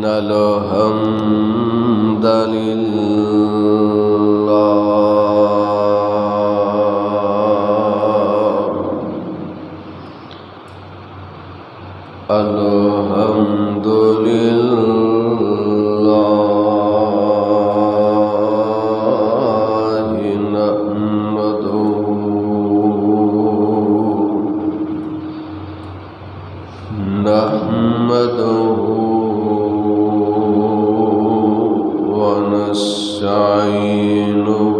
الحمد لله الحمد لله نحمده ونستعينه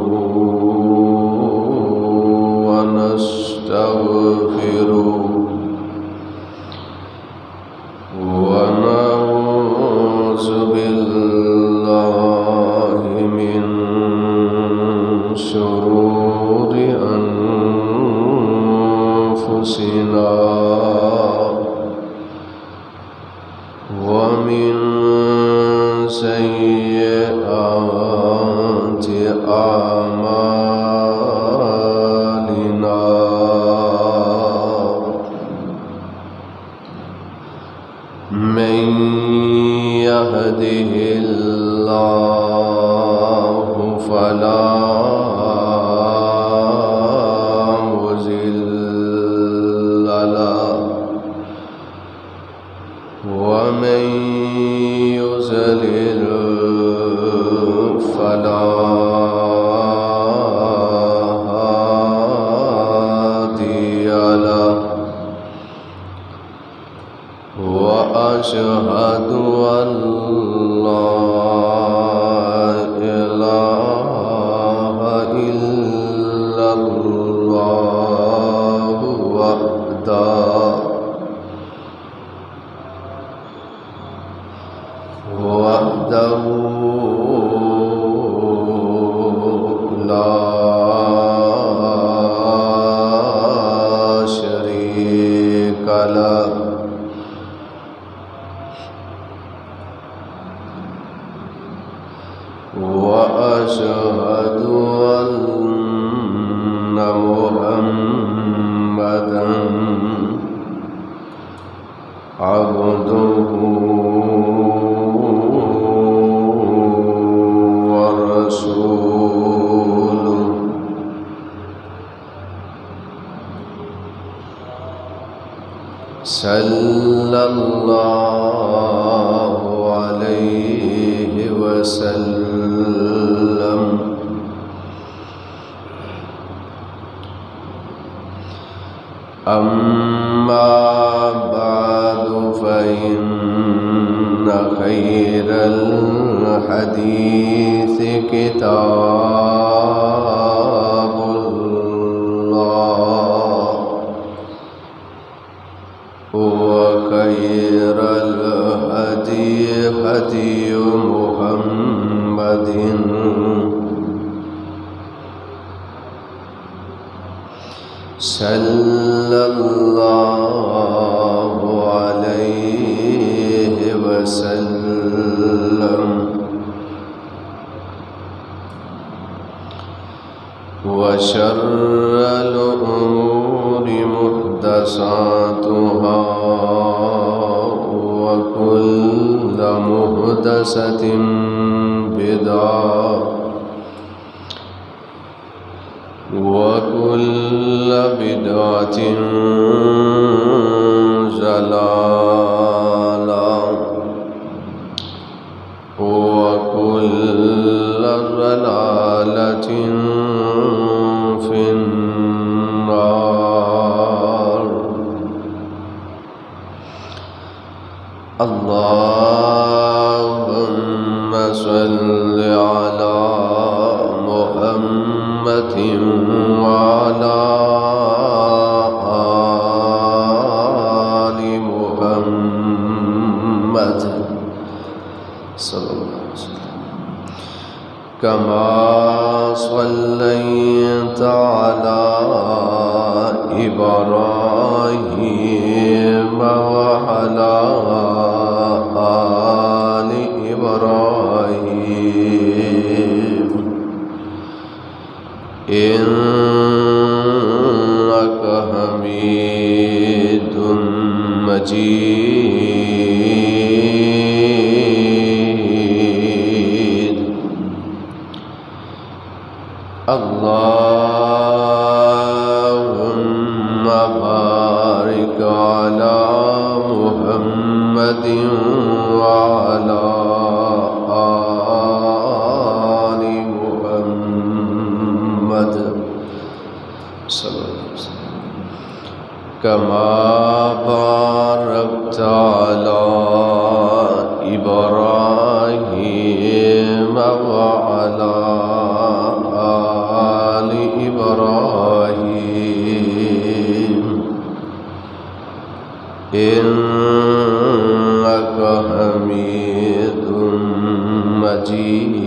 ونستغفره ونعوذ بالله من شرور أنفسنا ومن سيئات أعمالنا من يهده الله فلا مضل له ومن يضلل فلا هادي له وأشهد أن لا إله إلا الله وحده لا شريك له وأشهد أن محمدًا عبده ورسوله صلى الله عليه وسلم أما بعد فإن خير الحديث كتاب الله وخير الهدي هدي محمد صلى الله عليه وسلم وشر الأمور محدثاتها وكل محدثة بدعة وكل بدعة ضلالة وكل ضلالة في النار. اللهم صل على محمد وعلى آل محمد صلى الله عليه وسلم كما صليت على إبراهيم وعلى آل إبراهيم إنك حميد مجيد. اللهم بارك على محمد وعلى آل محمد صلى الله عليه وسلم كما باركت على إبراهيم وعلى آل إبراهيم إنك حميد مجيد.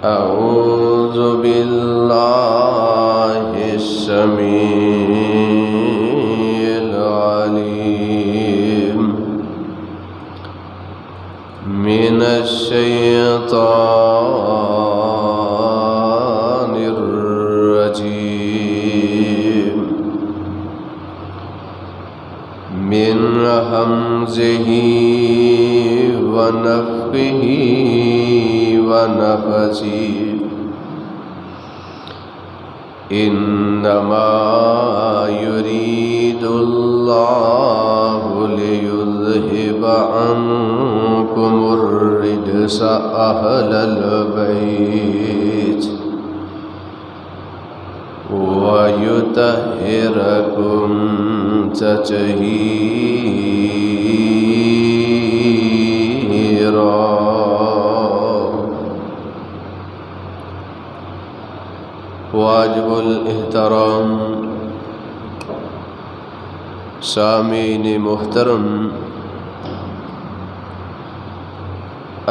أعوذ بالله السميع العليم من الشيطان الرجيم من همزه ونفخه ونفثه. إنما يريد الله ليذهب عنكم الرجس أهل البيت ويطهركم تطهيرا. واجب الاحترام سامعین محترم،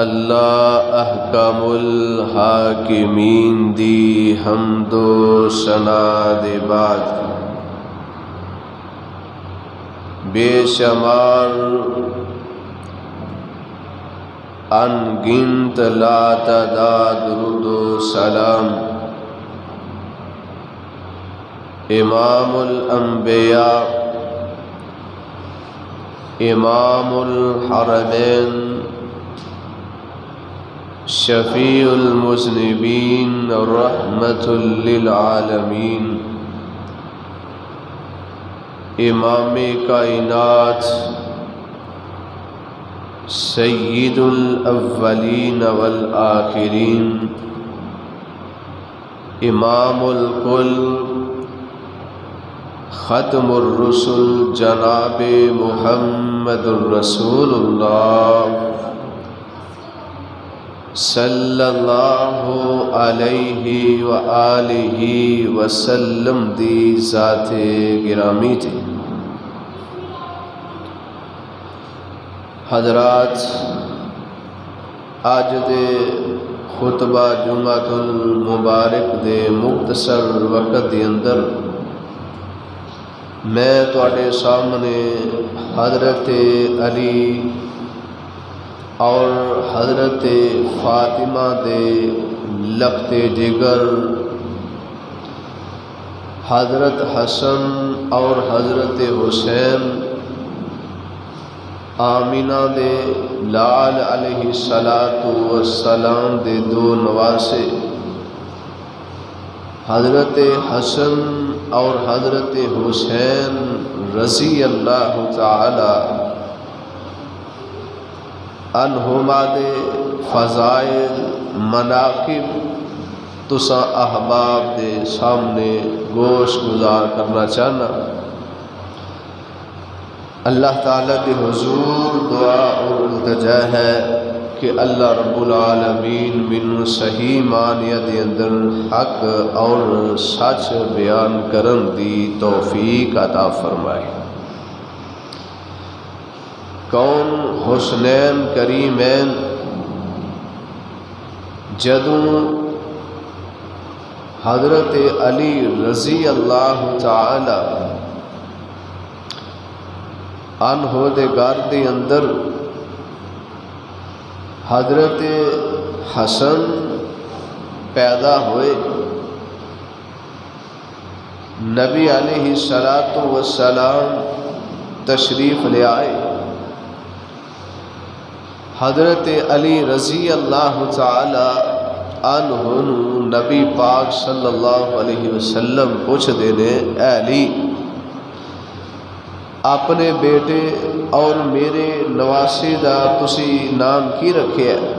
اللہ احکم الحاکمین دی حمد و ثنا دے بعد بے شمار ان گنت لا تعداد درود و سلام امام الانبیاء امام الحرمین شفیع المذنبین رحمت للعالمین امام کائنات سید الاولین والآخرین امام الکل ختم الرسل جناب محمد الرسول اللہ صلی اللہ علیہ وآلہ وسلم دی ذات گرامی تھی. حضرات، آج دے خطبہ جمعۃ المبارک دے مختصر وقت دے اندر میں تواڈے سامنے حضرت علی اور حضرت فاطمہ دے لخت جگر، حضرت حسن اور حضرت حسین آمینہ دے لال علیہ السلام دے دو نواسے حضرت حسن اور حضرت حسین رضی اللہ تعالی عنہما دے فضائل مناقب تساں احباب دے سامنے گوش گزار کرنا چاہنا. اللہ تعالیٰ دے حضور دعا اور التجا ہے کہ اللہ رب العالمین من صحیح معنی دے اندر حق اور سچ بیان کرن دی توفیق عطا فرمائے. کون حسنین کریمین جدوں حضرت علی رضی اللہ تعالی عنہ دے گھر دے اندر حضرت حسن پیدا ہوئے، نبی علیہ السلام تشریف لے آئے. حضرت علی رضی اللہ تعالی عنہ نبی پاک صلی اللہ علیہ وسلم پوچھ دینے اے علی اپنے بیٹے اور میرے نواسے دا تسی نام کی رکھے ہے؟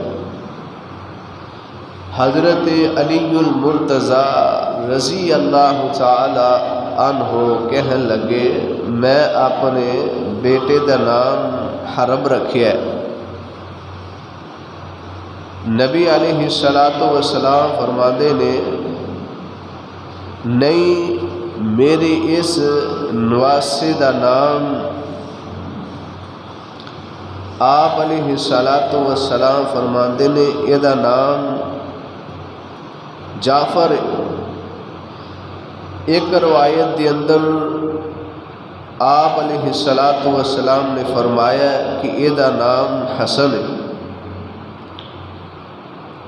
حضرت علی المرتضی رضی اللہ تعالی عنہ کہن لگے میں اپنے بیٹے دا نام حرب رکھے ہے۔ نبی علیہ السلام فرماندے نے نہیں، میری اس نواسے دا نام آپ علیہ السلام فرماندے نے یہ دا نام جعفر۔ ایک روایت دے اندر آپ علیہ السلام نے فرمایا کہ یہ دا نام حسن ہے،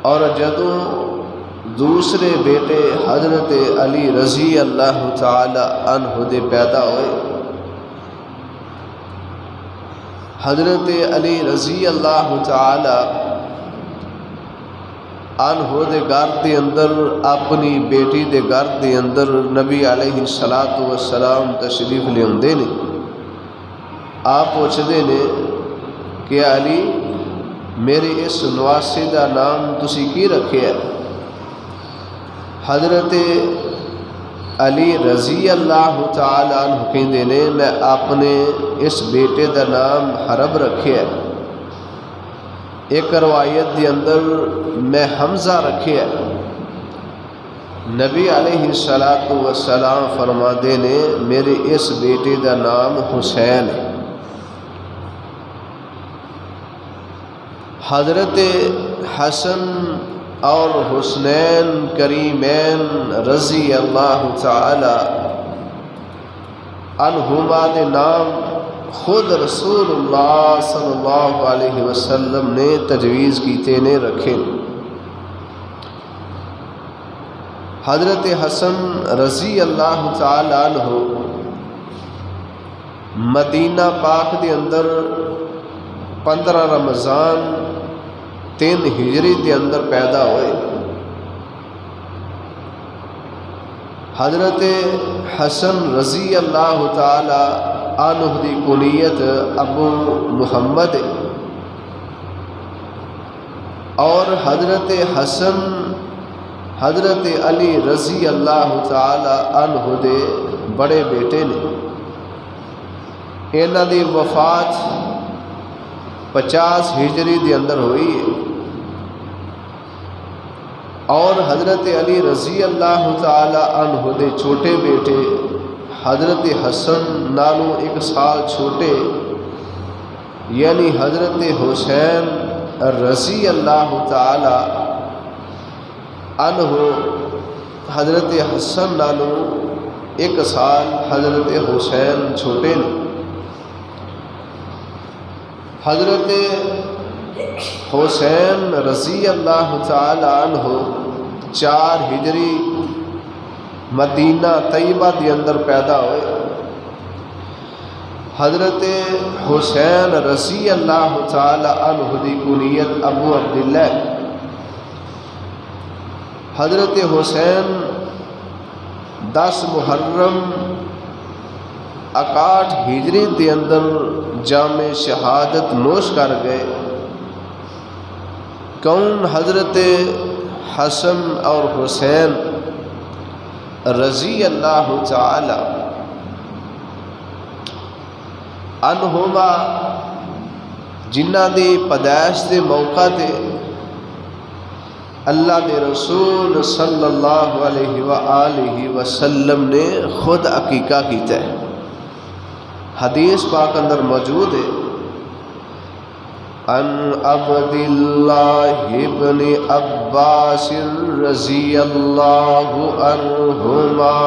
اور جدوں دوسرے بیٹے حضرت علی رضی اللہ تعالی عنہ دے پیدا ہوئے، حضرت علی رضی اللہ تعالی عنہ دے گھر دے اندر اپنی بیٹی دے گھر دے اندر نبی علیہ السلام تشریف لے آندے نے۔ آپ پوچھدے نے کہ علی میرے اس نواسے دا نام تسی کی رکھے ہے؟ حضرت علی رضی اللہ تعالی عنہ کہندے نے میں اپنے اس بیٹے دا نام حرب رکھے ہے۔ ایک روایت دے اندر میں حمزہ رکھے ہے۔ نبی علیہ السلام فرماندے نے میرے اس بیٹے دا نام حسین ہے۔ حضرت حسن اور حسنین کریمین رضی اللہ تعالی عنہما دے نام خود رسول اللہ صلی اللہ علیہ وسلم نے تجویز کیتے نے رکھے۔ حضرت حسن رضی اللہ تعالی عنہ مدینہ پاک دے اندر 15 رمضان 3 ہجری دے اندر پیدا ہوئے۔ حضرت حسن رضی اللہ تعالی عنہ دی کنیت ابو محمد اور حضرت حسن حضرت علی رضی اللہ تعالی عنہ دے بڑے بیٹے نے۔ انہاں دی وفات 50 ہجری دے اندر ہوئی ہے، اور حضرت علی رضی اللہ تعالی عنہ دے چھوٹے بیٹے حضرت حسن نالوں 1 سال چھوٹے یعنی حضرت حسین رضی اللہ تعالی عنہ حضرت حسن نالوں 1 سال حضرت حسین چھوٹے نے۔ حضرت حسین رضی اللہ تعالی عنہ 4 ہجری مدینہ طیبہ دے اندر پیدا ہوئے۔ حضرت حسین رضی اللہ تعالی عنہ دی کنیت ابو عبداللہ۔ حضرت حسین 10 محرم 61 ہجری دے اندر جام شہادت نوش کر گئے۔ کون حضرت حسن اور حسین رضی اللہ تعالی عنہما جنہ دی پیدائش دے موقع تے اللہ دے رسول صلی اللہ علیہ وآلہ وسلم نے خود عقیقہ کیتا ہے۔ حدیث پاک اندر موجود ہے ان عبداللہ ابن عباس رضی اللہ عنہما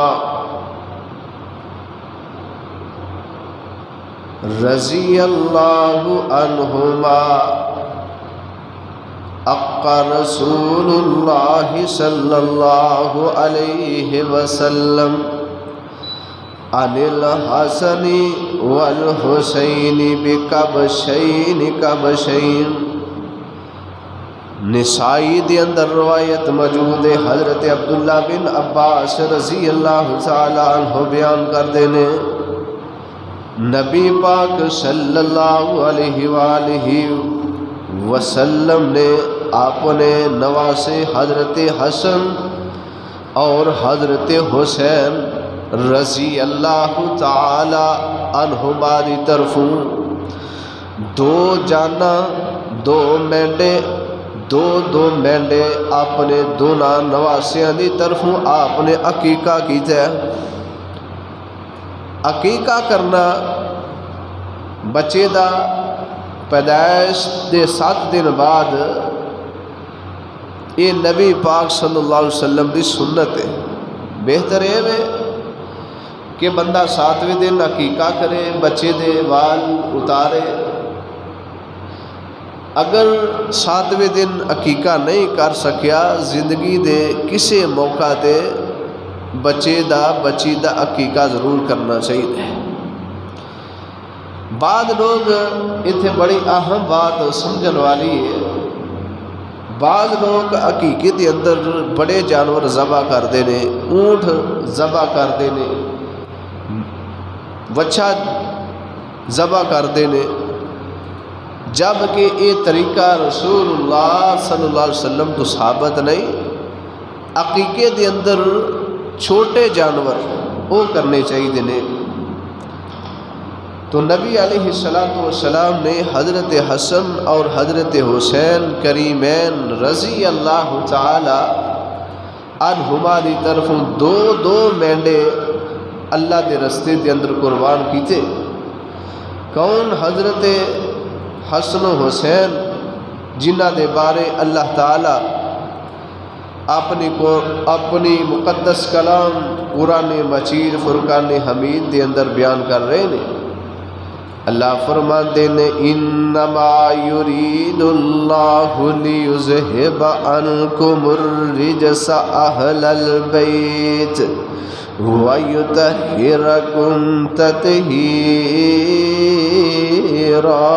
اقا رسول اللہ صلی اللہ علیہ وسلم عن الحسن والحسین بکبشین نسائی دے اندر روایت موجود ہے، حضرت عبداللہ بن عباس رضی اللہ تعالی عنہ بیان کردے نے نبی پاک صلی اللہ علیہ وآلہ وسلم نے اپنے نواسے حضرت حسن اور حضرت حسین رضی اللہ تعالی عنہما دی طرفوں دو جانا دو مینڈے اپنے دونوں نواسیاں دی طرفوں آپ نے عقیقہ کیتا ہے۔ عقیقہ کرنا بچے دا پیدائش دے 7 دن بعد یہ نبی پاک صلی اللہ علیہ وسلم دی سنت ہے۔ بہتر ہے کہ بندہ 7ویں دن عقیقہ کرے، بچے دے وال اتارے۔ اگر 7ویں دن عقیقہ نہیں کر سکیا، زندگی دے کسی موقع تے بچی دا عقیقہ ضرور کرنا چاہیے۔ بعد لوگ اتنے بڑی اہم بات سمجھن والی ہے، بعض لوگ عقیقے دے اندر بڑے جانور ذبح کرتے ہیں، اونٹ ذبح کرتے ہیں، وچھا ذبح کرتے ہیں، جبکہ یہ طریقہ رسول اللہ صلی اللہ علیہ وسلم تو ثابت نہیں۔ عقیقے دے اندر چھوٹے جانور وہ کرنے چاہیے نے۔ تو نبی علیہ السلام نے حضرت حسن اور حضرت حسین کریمین رضی اللہ تعالی عنہما دی طرف دو مینڈے اللہ دے رستے دے اندر قربان کیتے۔ کون؟ حضرت حسن و حسین، جنہ دے بارے اللہ تعالی اپنی مقدس کلام قرآن مجید فرقان حمید دے اندر بیان کر رہے ہیں۔ اللہ فرماتے ہیں انما یرید اللہ لیذہب عنکم الرجس اہل البیت ویطہرکم تطہیرا۔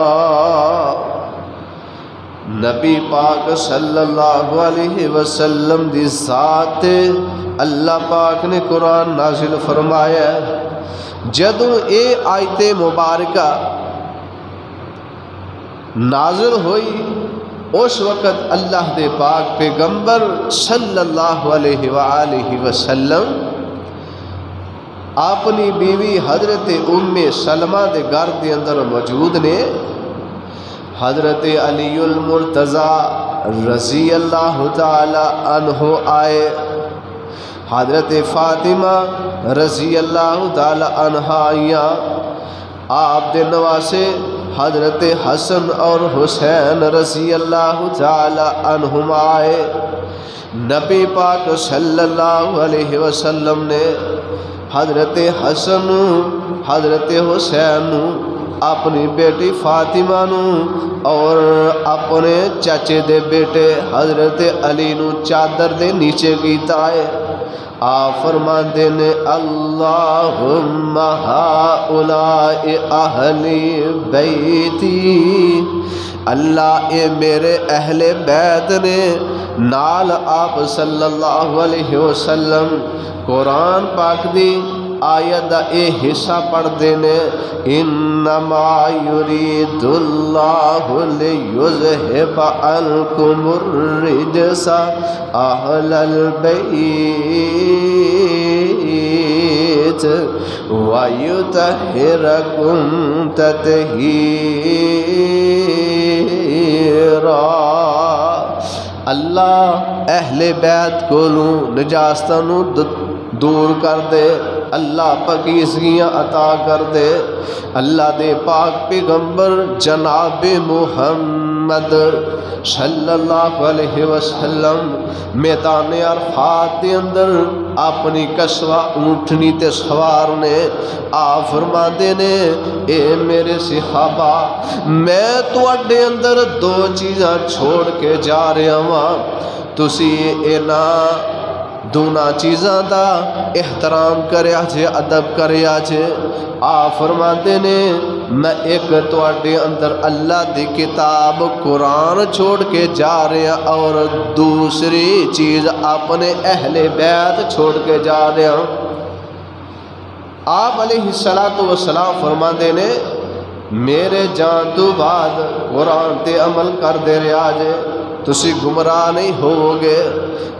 نبی پاک صلی اللہ علیہ وسلم دی ذات اللہ پاک نے قرآن نازل فرمایا۔ جدوں اے آیت مبارکہ نازل ہوئی اس وقت اللہ دے پاک پیغمبر صلی اللہ علیہ وآلہ وسلم اپنی بیوی حضرت ام سلمہ دے گھر دے اندر موجود نے۔ حضرت علی المرتضی رضی اللہ تعالی عنہ آئے، حضرت فاطمہ رضی اللہ تعالی عنہ آئیاں، آپ دے نواسے حضرت حسن اور حسین رضی اللہ تعالی عنہما آئے۔ نبی پاک صلی اللہ علیہ وسلم نے حضرت حسن حضرت حسین اپنی بیٹی فاطمہ نو اور اپنے چاچے دے بیٹے حضرت علی نو چادر دے نیچے کیتا ہے۔ آپ فرماندے نے اللہم ہؤلاء اہل بیتی، اللہ اے میرے اہل بیت نے۔ نال آپ صلی اللہ علیہ وسلم قرآن پاک دی آیت دا اے حصہ پڑھ دینے انما یرید اللہ لیذہب عنکم الرجس اہل البیت ویطہرکم تطہیرا۔ اللہ اہل بیت کولوں نجاستاں نو دور کر دے، اللہ پاکیزگیاں عطا کر دے۔ اللہ دے پاک پیغمبر جناب محمد صلی اللہ علیہ وسلم میدان عرفات دے اندر اپنی کسوہ اونٹنی تے سوار نے آپ فرماندے نے اے میرے صحابہ میں تواڈے اندر 2 چیزاں چھوڑ کے جا رہا ہاں، تسی دونا چیزاں دا احترام کریا جے ادب کریا جے آپ فرماتے نے میں ایک تواڈے اندر اللہ دی کتاب قرآن چھوڑ کے جا رہے ہیں اور دوسری چیز اپنے اہل بیت چھوڑ کے جا رہے ہیں آپ علیہ السلام فرماتے نے میرے جان تو بعد قرآن تے عمل کر دے رہا جے تسی گمراہ نہیں ہوگے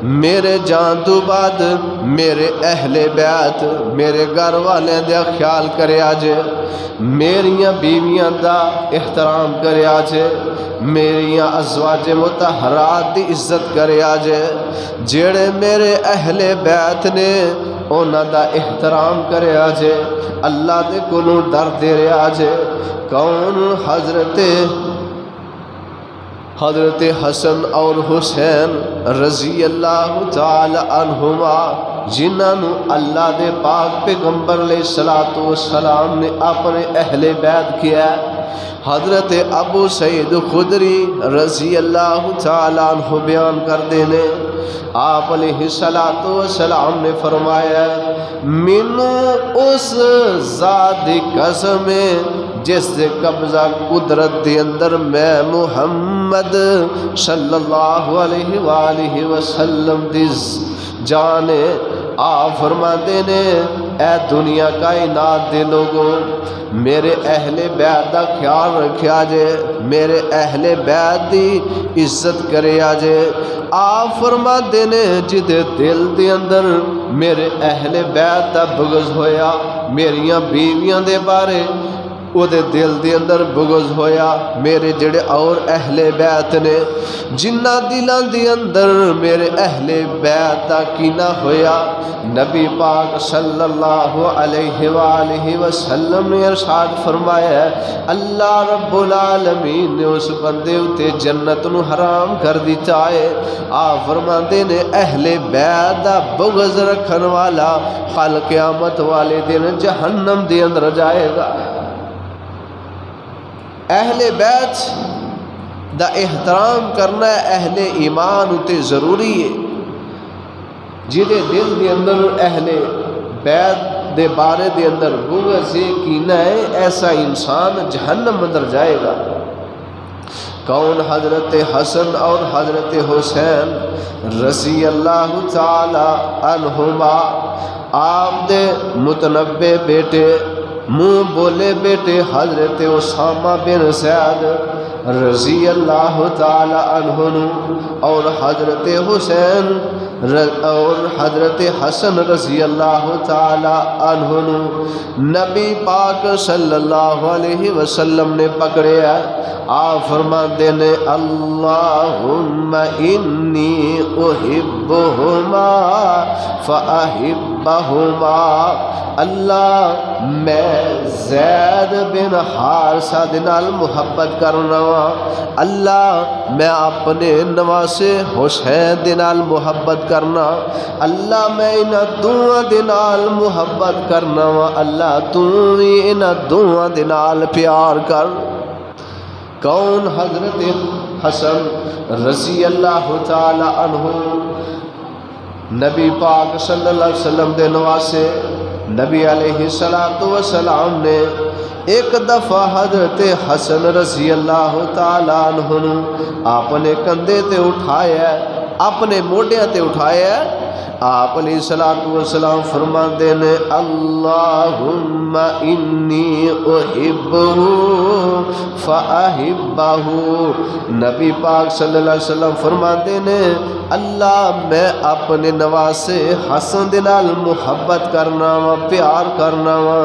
میرے جان تو بعد میرے اہل بیت میرے گھر والے دا خیال کریا جے میریاں بیویاں دا احترام کریا جے میریاں ازواج مطہرات دی عزت کریا جے جڑے میرے اہل بیت نے اونا دا احترام کریا جے اللہ دے کولوں ڈر دے رہا جے کون حضرت حسن اور حسین رضی اللہ تعالی عنہما جنہوں اللہ دے پاک پیغمبر علیہ السلام نے اپنے اہل بیت کیا حضرت ابو سعید خدری رضی اللہ تعالی عنہ بیان کر دینے آپ علیہ السلام نے فرمایا منو اس ذات قسم جس سے قبضہ قدرت دے اندر میں محمد صلی اللہ علیہ وآلہ وسلم دی جانے آپ فرماتے نے اے دنیا کائنات دے لوگوں میرے اہل بیت دا خیال رکھیا جے میرے اہل بیت دی عزت کریا جے آپ فرماتے نے جدے دل دے اندر میرے اہل بیت دا بغض ہویا میریاں بیویاں دے بارے او دے دل دے اندر بغض ہویا میرے جڑے اور اہل بیت نے جنہ دلان دے اندر میرے اہل بیت دا کینہ ہویا نبی پاک صلی اللہ علیہ وآلہ وسلم نے ارشاد فرمایا ہے اللہ رب العالمین نے اس بندے اتے جنت نو حرام کر دیتا ہے آپ فرماتے نے اہل بیت دا بغض رکھن والا کل قیامت والے دن جہنم دے اندر جائے گا اہل بیت دا احترام کرنا اہل ایمان اتے ضروری ہے جدے دل دے اندر اہل بیت دے بارے دے اندر بغض کینہ ہے ایسا انسان جہنم اندر جائے گا کون حضرت حسن اور حضرت حسین رضی اللہ تعالی عنہما آپ دے متنبع بیٹے منہ بولے بیٹے حضرت اسامہ بن زید رضی اللہ تعالی عنہ اور حضرت حسین اور حضرت حسن رضی اللہ تعالی عنہ نبی پاک صلی اللہ علیہ وسلم نے پکڑے آپ فرماتے نے اللہم انی احبہما فاحبہما اللہ میں زید بن حارثہ دے نال محبت کرنا وا اللہ میں اپنے نواسے حسین دے نال محبت کرنا اللہ میں انہاں دوواں دے نال محبت کرنا وا اللہ تو بھی انہاں دوواں دے نال پیار کر کون حضرت حسن رضی اللہ تعالی عنہ نبی پاک صلی اللہ علیہ وسلم دے نواسے نبی علیہ السلام نے ایک دفعہ حضرت حسن رضی اللہ تعالیٰ عنہ آپ نے کندھے تے اٹھایا اپنے موڈیاں تے اٹھایا آپ علیہ السلام فرماندے نے اللہم انی احبہ فاحبہ نبی پاک صلی اللہ علیہ وسلم فرماندے نے اللہ میں اپنے نواسے حسن دے نال محبت کرنا وا پیار کرنا وا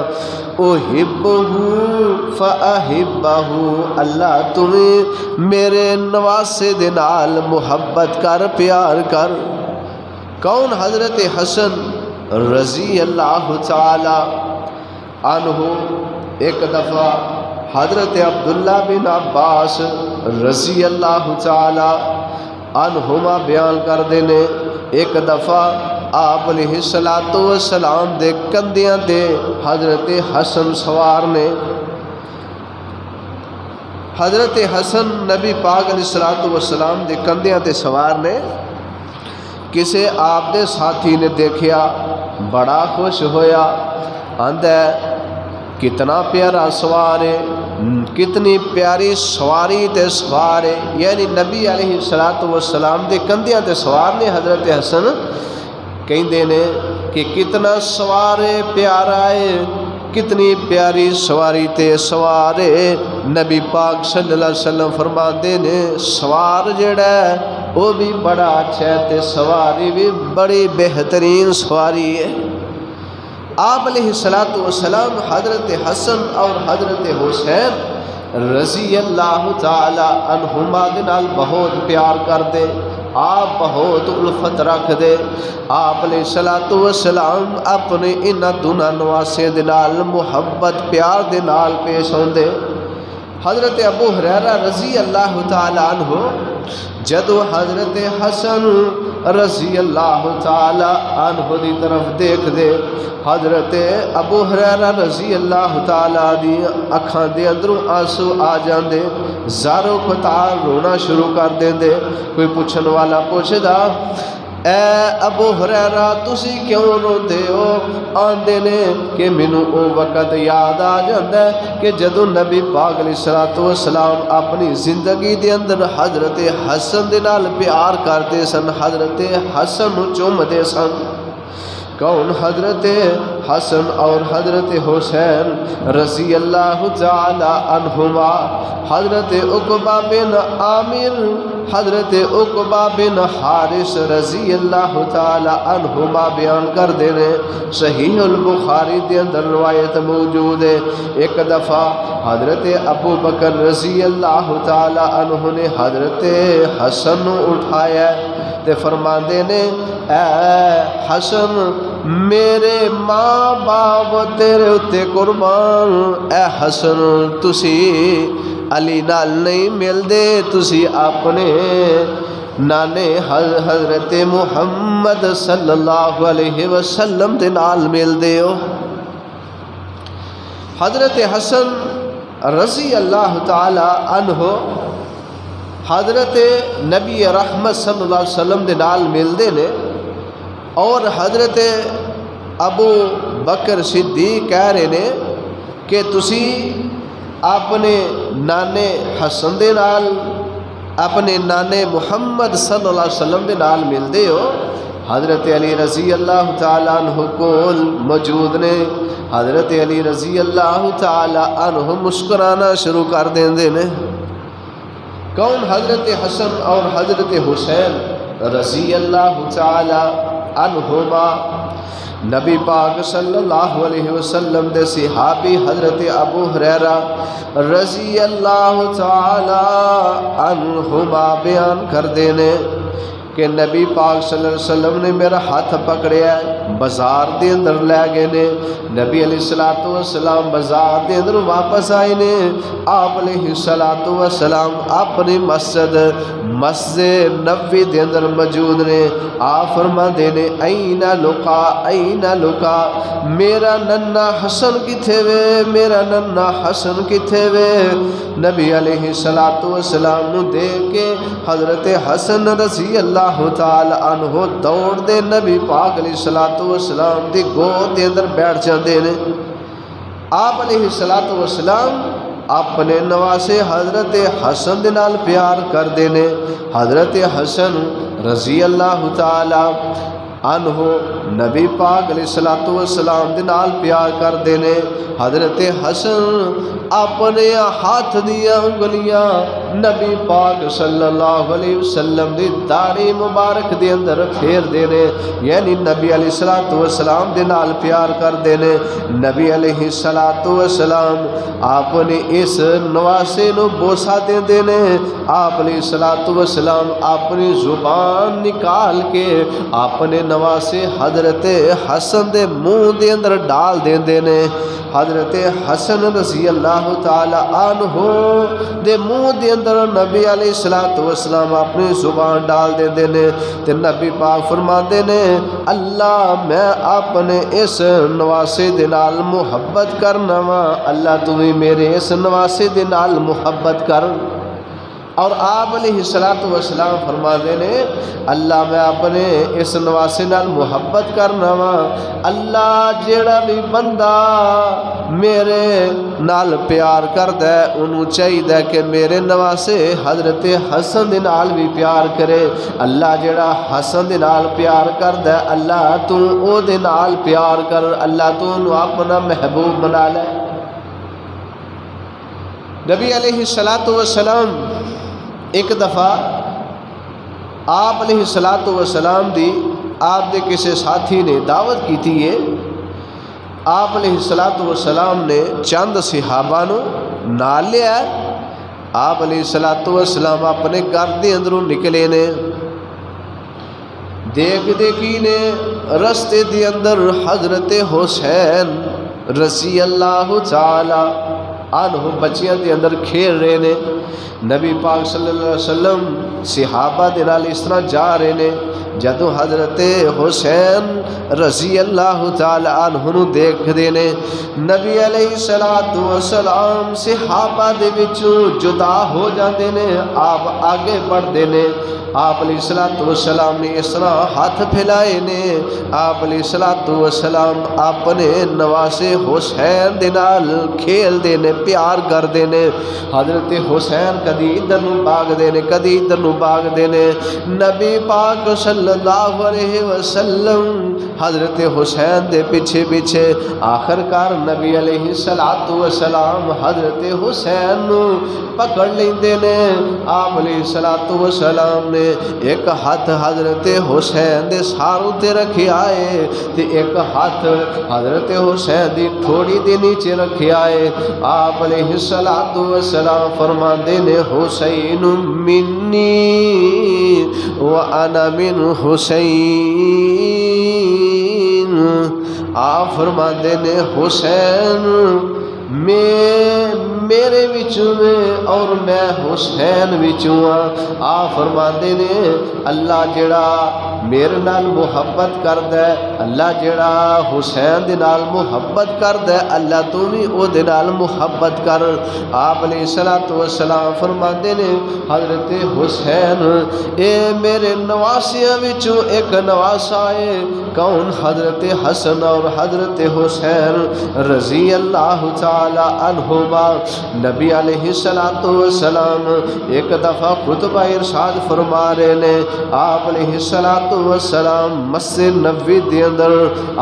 احبہ فاحبہ اللہ تمہیں میرے نواسے دے نال محبت کر پیار کر کون حضرت حسن رضی اللہ تعالی عنہ ایک دفعہ حضرت عبداللہ بن عباس رضی اللہ تعالی عنہما بیان کر دینے ایک دفعہ آپ علیہ السلام دے کندیاں دے حضرت حسن سوار نے حضرت حسن نبی پاک علیہ السلام دے کندیاں تے سوار نے کسے آپ دے ساتھی نے دیکھیا بڑا خوش ہویا، آندا ہے کتنا پیارا سوار ہے، کتنی پیاری سواری تے سوار ہے، یعنی نبی علیہ السلام دے کندھیاں تے سوار نے حضرت حسن، کہندے نے کہ کتنا سوار ہے، پیارا ہے، کتنی پیاری سواری تے سوار ہے۔ نبی پاک صلی اللہ علیہ وسلم فرماندے نے سوار جڑا ہے وہ بھی بڑا اچھا ہے تے سواری بھی بڑی بہترین سواری ہے۔ آپ علیہ السلام حضرت حسن اور حضرت حسین رضی اللہ تعالی عنہما دے نال بہت پیار کر دے، آپ بہت الفت رکھ دے۔ آپ علیہ السلام اپنے انہاں دونوں نواسے دے نال محبت پیار دے نال پیش ہوندے۔ حضرت ابو ہریرہ رضی اللہ تعالی عنہ جدو حضرت حسن رضی اللہ تعالی عنہ دی طرف دیکھ دے، حضرت ابو ہریرہ رضی اللہ تعالی دی اکھاں دے اندروں آنسو آ جاندے، زارو قطار رونا شروع کر دیندے۔ کوئی پوچھن والا پوچھدا اے ابو ہریرہ تسی کیوں روندے ہو؟ آندے نے کہ مینوں او وقت یاد آ جاندا ہے کہ جدوں نبی پاک علیہ السلام اپنی زندگی دے اندر حضرت حسن دے نال پیار کردے سن، حضرت حسن نوں چومدے سن۔ کون؟ حضرت حسن اور حضرت حسین رضی اللہ تعالی عنہما۔ حضرت عقبہ بن عامر، حضرت عقبہ بن حارث رضی اللہ تعالی عنہما بیان کر دینے، صحیح البخاری دے اندر روایت موجود ہے۔ ایک دفعہ حضرت ابو بکر رضی اللہ تعالی عنہ نے حضرت حسن اٹھایا تے فرماندے نے اے حسن میرے ماں باپ تیرے اتے قربان، اے حسن تسی علی نال نہیں مل دے، تسی اپنے نانے حضرت محمد صلی اللہ علیہ وسلم دے نال مل دے ہو۔ حضرت حسن رضی اللہ تعالی عنہ حضرت نبی رحمت صلی اللہ علیہ وسلم دے نال مل دے نے، اور حضرت ابو بکر صدیق کہہ رہے نے کہ تسی اپنے نانے حسن دے نال اپنے نانے محمد صلی اللہ علیہ وسلم دے نال ملدے ہو۔ حضرت علی رضی اللہ تعالی عنہ کول موجود نے، حضرت علی رضی اللہ تعالی عنہ مسکرانا شروع کر دیندے نے۔ کون؟ حضرت حسن اور حضرت حسین رضی اللہ تعالی عنہما۔ نبی پاک صلی اللہ علیہ وسلم دے صحابی حضرت ابو ہریرہ رضی اللہ تعالی عنہما بیان کر دینے کہ نبی پاک صلی اللہ علیہ وسلم نے میرا ہاتھ پکڑیا ہے، بازار دے اندر لے گئے نے۔ نبی علیہ السلام بازار دے اندر واپس آئے نے۔ آپ علیہ السلام اپنی مسجد نبوی دے اندر موجود نے۔ آپ فرماندے نے این لقا میرا ننا حسن کتھے وے، میرا ننا حسن کتھے وے۔ نبی علیہ السلام نو دیکھ کے حضرت حسن رضی اللہ تعالی عنہ دوڑ دے نبی پاک علیہ السلام دی گود دے اندر بیٹھ جاندے نے۔ آپ علیہ السلام اپنے نواسے حضرت حسن دے نال پیار کر دینے۔ حضرت حسن رضی اللہ تعالی عنہ نبی پاک علیہ السلام دے نال پیار کر دینے۔ حضرت حسن اپنے ہاتھ دیا انگلیاں نبی پاک صلی اللہ علیہ وسلم دی داڑھی مبارک دے اندر پھیر دینے، یعنی نبی علیہ السلام دے نال پیار کر دینے۔ نبی علیہ السلام اپنے اس نواسے نو بوسا دے دینے۔ آپ علیہ السلام اپنی زبان نکال کے اپنے نواسے حضرت حسن دے منہ دے اندر ڈال دے دینے۔ حضرت حسن رضی اللہ تعالی عنہ دے منہ دے اندر نبی علیہ السلام اپنی زبان ڈال دے دینے تے نبی پاک فرماندے نے اللہ میں اپنے اس نواسے دے نال محبت کرنا وا، اللہ تو بھی میرے اس نواسے دے نال محبت کر۔ اور آپ علیہ السلام فرماتے نے اللہ میں اپنے اس نواسے نال محبت کرنا وا، اللہ جیڑا بھی بندہ میرے نال پیار کردا ہے انہوں چاہیے کہ میرے نواسے حضرت حسن دے نال بھی پیار کرے، اللہ جیڑا حسن دے نال پیار کردا ہے اللہ تو او دے نال پیار کر، اللہ تو انہوں اپنا محبوب بنا لے۔ نبی علیہ السلام ایک دفعہ آپ علیہ السلام دی آپ دے کسی ساتھی نے دعوت کی تھی ہے، آپ علیہ السلام نے چند صحابہ نو نال لیا، آپ علیہ السلام اپنے گھر دے اندروں نکلے نے، دیکھ دیکھی نے رستے دے اندر حضرت حسین رضی اللہ تعالی عنہ بچیاں دے اندر کھیل رہے نے، نبی پاک صلی اللہ علیہ وسلم صحابہ دے نال اس طرح جا رہے نے، جدو حضرت حسین رضی اللہ تعالی عنہ نو دیکھ دے نے، نبی علیہ السلام صحابہ دے وچوں جدا ہو جاندے نے، آپ آگے بڑھ دے نے، آپ علیہ السلام نے اس طرح ہاتھ پھیلائے نے، آپ علیہ السلام اپنے نواسے حسین دے نال کھیل دے نے، پیار کر دے نے، حضرت حسین کدی ادھر نو باغ دے نے کدی ادھر نو باغ دے نے، نبی پاک صلی اللہ علیہ وسلم حضرت حسین دے پیچھے پیچھے، آخر کار نبی علیہ السلام حضرت حسین نو پکڑ لیندے نے، آپ علیہ السلام نے ایک ہاتھ حضرت حسین دے ساروں تے رکھے آئے تے ایک ہاتھ حضرت حسین دی ٹھوڑی دے نیچے رکھے آئے، آپ علیہ السلام فرماندے نے حسین منی وانا من حسین، آپ فرماندے نے حسین میرے وچوں میں اور میں حسین وچوں ہاں، آپ فرماندے نے اللہ جڑا میرے نال محبت کردا ہے، اللہ جڑا حسین دے نال محبت کردا ہے اللہ تو بھی او دے نال محبت کر، آپ علیہ السلام فرماندے نے حضرت حسین اے میرے نواسیاں وچوں ایک نواسا ہے، کون؟ حضرت حسن اور حضرت حسین رضی اللہ تعالی عنہما۔ نبی علیہ السلام ایک دفعہ خطبہ ارشاد فرما رہے نے، آپ علیہ السلام مسجد نبوی دے اندر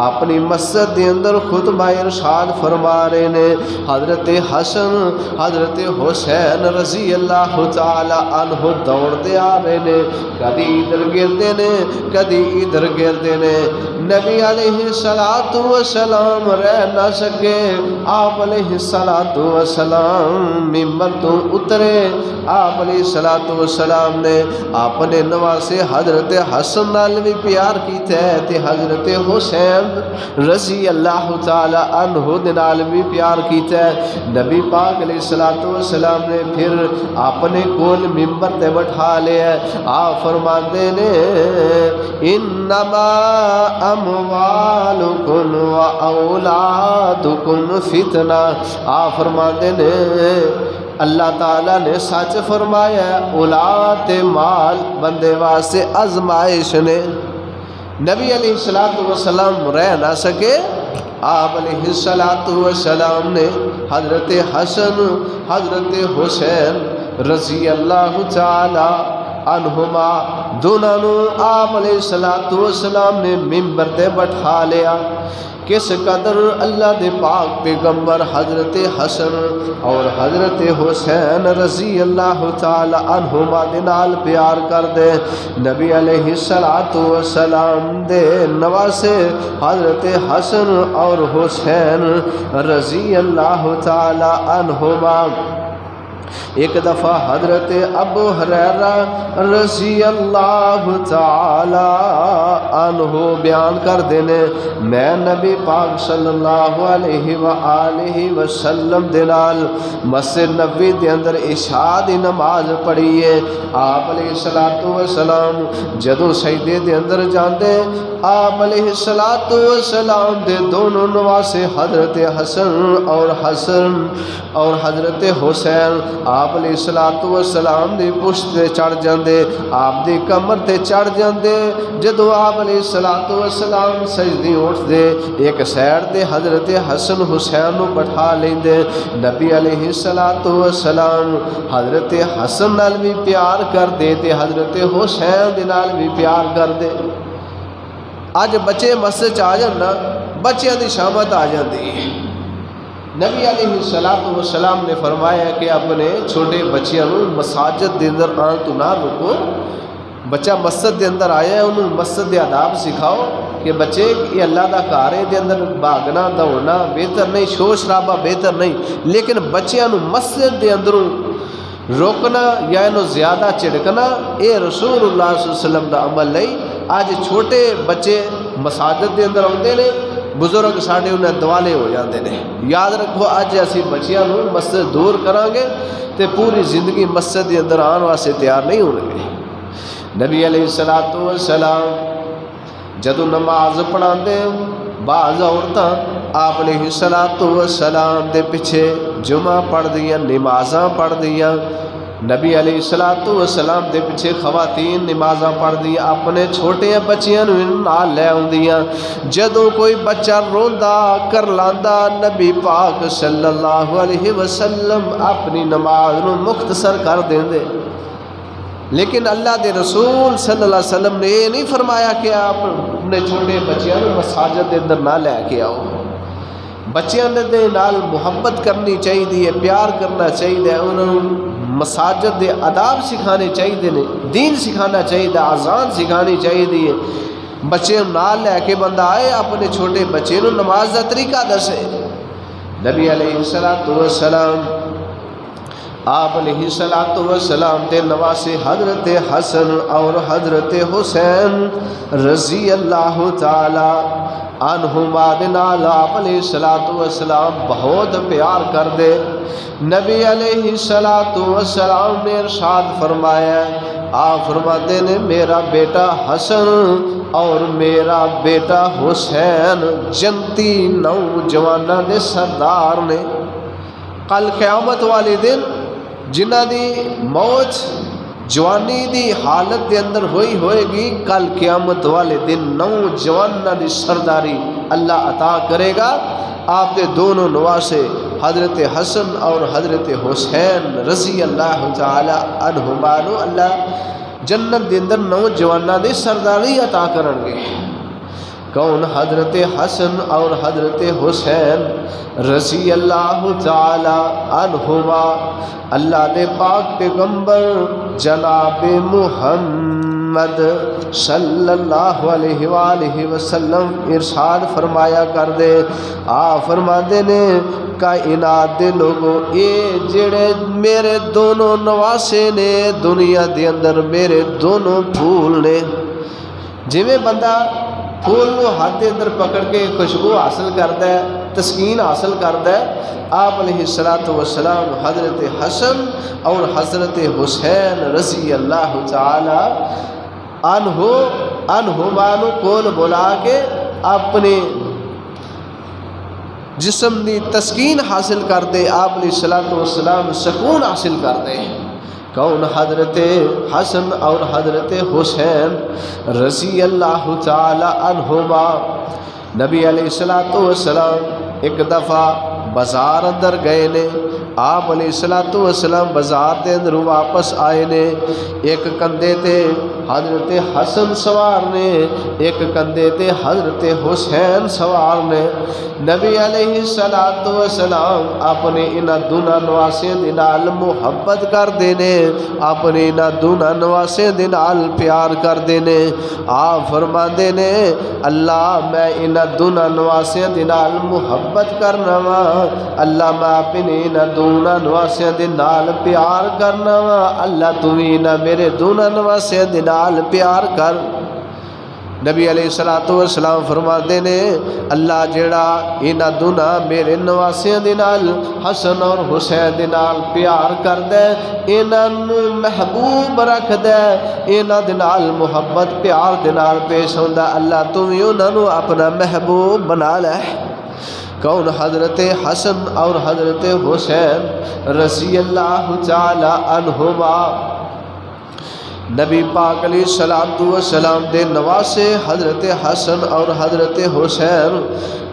اپنی مسجد دے اندر خطبہ ارشاد فرما رہے نے، حضرت حسن حضرت حسین رضی اللہ تعالی عنہ دوڑ دے آ رہے نے، کدی ادھر گردے نے کدی ادھر گردے نے، نبی علیہ السلام رہ نہ سکے، آپ علیہ السلام ممبر تو اترے، آپ علیہ السلام نے اپنے نواسے حضرت حسن نال بھی پیار کیتا ہے تے حضرت حسین رضی اللہ تعالی عنہ دے نال بھی پیار کیتا ہے، نبی پاک علیہ السلام نے پھر اپنے کول ممبر تے بٹھا لیا، آپ فرماندے نے انما اموالکم و اولادکم فتنہ، آپ فرماندے نے اللہ تعالیٰ نے سچ فرمایا ہے، اولاد مال بندے واسطے آزمائش نے، نبی علیہ السلام رہ نہ سکے، آپ علیہ السلام نے حضرت حسن حضرت حسین رضی اللہ تعالی عنہما دونوں آپ علیہ السلام نے ممبر تے بٹھا لیا، کس قدر اللہ دے پاک پیغمبر حضرت حسن اور حضرت حسین رضی اللہ تعالی عنہما دے نال پیار کر دے، نبی علیہ السلام دے نواسے حضرت حسن اور حسین رضی اللہ تعالی عنہما ایک دفعہ حضرت ابو ہریرہ رضی اللہ تعالی عنہ بیان کر دینے، میں نبی پاک صلی اللہ علیہ وآلہ وسلم دے نال مسجد نبوی دے اندر عشاء دی نماز پڑھی ہے، آپ علیہ السلام جدوں سجدے دے اندر جاندے، آپ علیہ السلام دے دونوں نواسے حضرت حسن اور حضرت حسین آپ علیہ الصلوۃ والسلام دی پشت تے چڑھ جاندے، آپ دی کمر تے چڑھ جاندے۔ جدو آپ علیہ الصلوۃ والسلام سجدے اٹھدے، ایک سائڈ تے حضرت حسن حسین نو بٹھا لیندے۔ نبی علیہ الصلوۃ والسلام حضرت حسن نال بھی پیار کردے تے حضرت حسین دے نال بھی پیار کردے۔ اج بچے مسجد آ جان نا، بچیاں دی شامت آ جاندی ہے۔ نبی علیہ الصلوۃ والسلام نے فرمایا کہ اپنے چھوٹے بچیاں نو مساجد دے اندر آن تو نہ رکو۔ بچہ مسجد دے اندر آیا ہے، انہوں مسجد دے آداب سکھاؤ کہ بچے یہ اللہ دا گھر ہے، دے اندر بھاگنا دوڑنا بہتر نہیں، شور شرابہ بہتر نہیں، لیکن بچیاں نو مسجد دے اندروں روکنا یا انہوں زیادہ چڑکنا اے رسول اللہ صلی اللہ علیہ وسلم دا عمل نہیں۔ آج چھوٹے بچے مساجد دے اندر آتے ہیں، بزرگ ساڑھے انہیں دوالے ہو جاتے ہیں۔ یاد رکھو اج اسی بچیاں نو مسجد دور کریں گے تو پوری زندگی مسجد دے اندر آن واسطے تیار نہیں ہوں گے۔ نبی علیہ الصلوۃ والسلام جدو نماز پڑھا دے، بعض عورتاں آپ علیہ الصلوۃ والسلام دے پیچھے جمعہ پڑھ دیاں، نمازاں پڑھ دیاں۔ نبی علیہ الصلوۃ والسلام دے پیچھے خواتین نمازاں پڑھ دیاں، اپنے چھوٹے بچیاں نال لے آندیاں۔ جدوں کوئی بچہ روندا کر لاندا، نبی پاک صلی اللہ علیہ وسلم اپنی نماز نو مختصر کر دیندے۔ لیکن اللہ دے رسول صلی اللہ علیہ وسلم نے یہ نہیں فرمایا کہ آپ اپنے چھوٹے بچیاں نو مساجد دے اندر نہ لے کے آؤ۔ بچیاں دے نال محبت کرنی چاہیے، پیار کرنا چاہیے، انہوں مساجد دے آداب سکھانے چاہیے نے، دین سکھانا چاہیے، اذان سکھانی چاہیے۔ بچے نال لے کے بندہ آئے، اپنے چھوٹے بچے نو نماز دا طریقہ دسے۔ نبی علیہ الصلوۃ والسلام آپ علیہ الصلوۃ والسلام تے نواسے حضرت حسن اور حضرت حسین رضی اللہ تعالی عنہما دے نال آپ علیہ الصلوۃ والسلام بہت پیار کر دے۔ نبی علیہ الصلوۃ والسلام نے ارشاد فرمایا، آپ فرماتے نے میرا بیٹا حسن اور میرا بیٹا حسین جنتی نوجواناں دے سردار نے۔ کل قیامت والے دن جنہ دی موت جوانی دی حالت دے اندر ہوئے گی، کل قیامت والے دن نوجواناں دی سرداری اللہ عطا کرے گا۔ آپ دے دونوں نواسے حضرت حسن اور حضرت حسین رضی اللہ تعالی عنہما نو اللہ جنت دے اندر نوجواناں دی سرداری عطا کرن گے۔ کون؟ حضرت حسن اور حضرت حسین رضی اللہ تعالی عنہما۔ اللہ دے پاک پیغمبر جناب محمد صلی اللہ علیہ وآلہ وسلم ارشاد فرمایا کر دے، آپ فرما دے نے کائنات دے لوگوں، اے جڑے میرے دونوں نواسے نے دنیا دے اندر، میرے دونوں پھول نے۔ جویں بندہ پھول نو ہاتھ دے اندر پکڑ کے خوشبو حاصل کرتا ہے، تسکین حاصل کرتا ہے، آپ علیہ الصلوۃ والسلام حضرت حسن اور حضرت حسین رضی اللہ تعالی عنہما نو کول بلا کے اپنے جسم دی تسکین حاصل کرتے، آپ علیہ الصلوۃ والسلام سکون حاصل کرتے ہیں۔ کون؟ حضرت حسن اور حضرت حسین رضی اللہ تعالی عنہما۔ نبی علیہ الصلوۃ والسلام ایک دفعہ بازار اندر گئے نے، آپ علیہ الصلوۃ والسلام بازار دے اندر واپس آئے نے، ایک کندھے تے حضرت حسن سوار نے، ایک کندھے تے حضرت حسین سوار نے۔ نبی علیہ الصلوۃ والسلام اپنے انہاں دونوں نواسیاں دے نال محبت کردے نے، اپنے انہاں دونوں نواسیاں دے نال پیار کردے نے۔ آپ فرماندے نے اللہ میں انہاں دونوں نواسیاں دے نال محبت کرنا وا، اللہ میں اپنے انہاں دونوں نواسیاں دے نال پیار کرنا وا، اللہ تو بھی نہ میرے دونوں نواسیاں دے نال پیار کر۔ نبی علیہ الصلوۃ والسلام فرماتے نے اللہ جڑا انہاں دونوں میرے نواسیاں دے نال حسن اور حسین دے نال پیار کردا ہے، انہاں نو محبوب رکھدا ہے، انہاں دے نال محبت پیار دے نال پیش ہوندا، اللہ تو بھی انہاں نو اپنا محبوب بنا لے۔ کون؟ حضرت حسن اور حضرت حسین رضی اللہ تعالی عنہما۔ نبی پاک علیہ السلام دے نواسے حضرت حسن اور حضرت حسین۔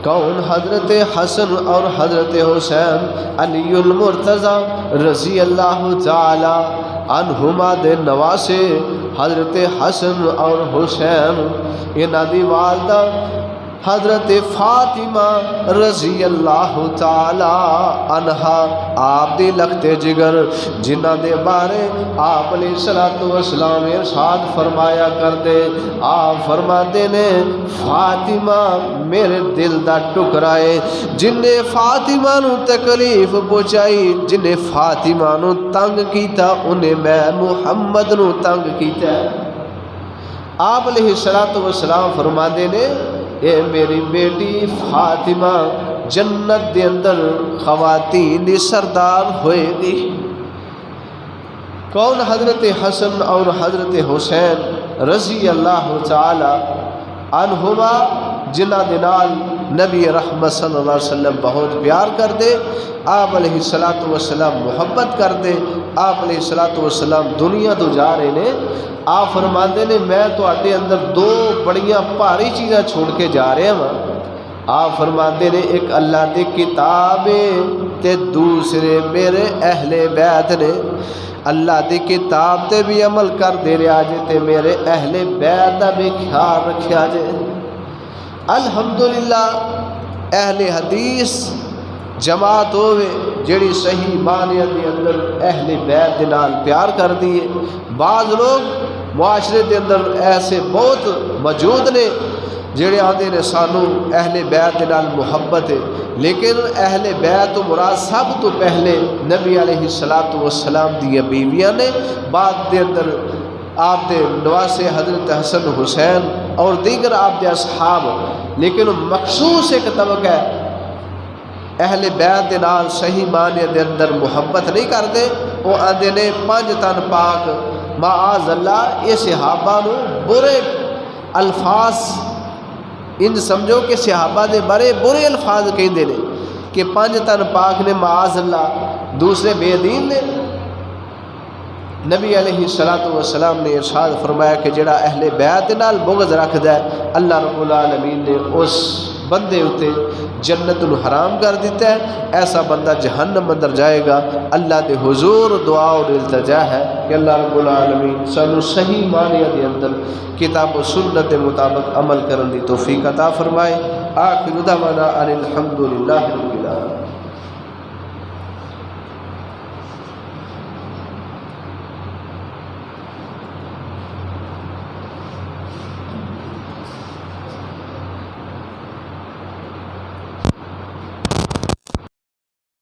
کون؟ حضرت حسن اور حضرت حسین علی المرتضی رضی اللہ تعالی عنہما دے نواسے حضرت حسن اور حسین۔ انہاں دی والدہ حضرت فاطمہ رضی اللہ تعالی عنہا آپ دی لخت جگر، جنہ دے بارے آپ علیہ السلام ارشاد فرمایا کردے۔ آپ فرماتے نے فاطمہ میرے دل دا ٹکڑا ہے، جن نے فاطمہ نو تکلیف پہنچائی، جن نے فاطمہ نو تنگ کیتا، انہیں میں محمد نو تنگ کیتا ہے۔ آپ علیہ السلام فرماتے نے اے میری بیٹی فاطمہ جنت دے اندر خواتین دی سردار ہوئے گی۔ کون؟ حضرت حسن اور حضرت حسین رضی اللہ تعالی عنہما، جنہ دے نال نبی رحمت صلی اللہ علیہ وسلم بہت پیار کر دے، آپ علیہ السلام محبت کر دے۔ آپ علیہ السلام دنیا تو جا رہے نے، آپ فرماندے نے میں تو آٹے اندر دو بڑیاں بھاری چیزاں چھوڑ کے جا رہے ہیں۔ آپ فرماندے نے ایک اللہ دی کتاب تے دوسرے میرے اہل بیت نے۔ اللہ دی کتاب تے بھی عمل کر دے رہا جے تے میرے اہل بیت دا بھی خیال رکھیا جے۔ الحمدللہ اہل حدیث جماعت ہوئے جڑی صحیح معنی دے اندر اہل بیت دے نال پیار کر دیے۔ بعض لوگ معاشرے دے اندر ایسے بہت موجود نے جڑے آدھے نے سانو اہل بیت دے نال محبت ہے، لیکن اہل بیت مراد سب تو پہلے نبی علیہ السلام دی بیویاں نے، بعد دے اندر آپ دے نواسے حضرت حسن حسین اور دیگر آپ دے اصحاب، لیکن مخصوص ایک طبقہ ہے اہل بیت دے نال صحیح معنی دے اندر محبت نہیں کرتے۔ وہ آندے نے پنج تن پاک معاذ اللہ، یہ صحابہ نو برے الفاظ ان سمجھو کہ صحابہ دے بڑے برے الفاظ کہندے نے کہ پنج تن پاک نے معاذ اللہ، دوسرے بے دین نے۔ نبی علیہ السلام نے ارشاد فرمایا کہ جڑا اہل بیت نال بغض رکھدا ہے، اللہ رب العالمین نے اس بندے اتے جنت نو حرام کر دیتا ہے، ایسا بندہ جہنم اندر جائے گا۔ اللہ دے حضور دعا اور التجا ہے کہ اللہ رب العالمین سانو صحیح معنی دے اندر کتاب و سنت کے مطابق عمل کرن دی توفیق عطا فرمائے۔ آخر دعوانا ان الحمدللہ رب العالمین۔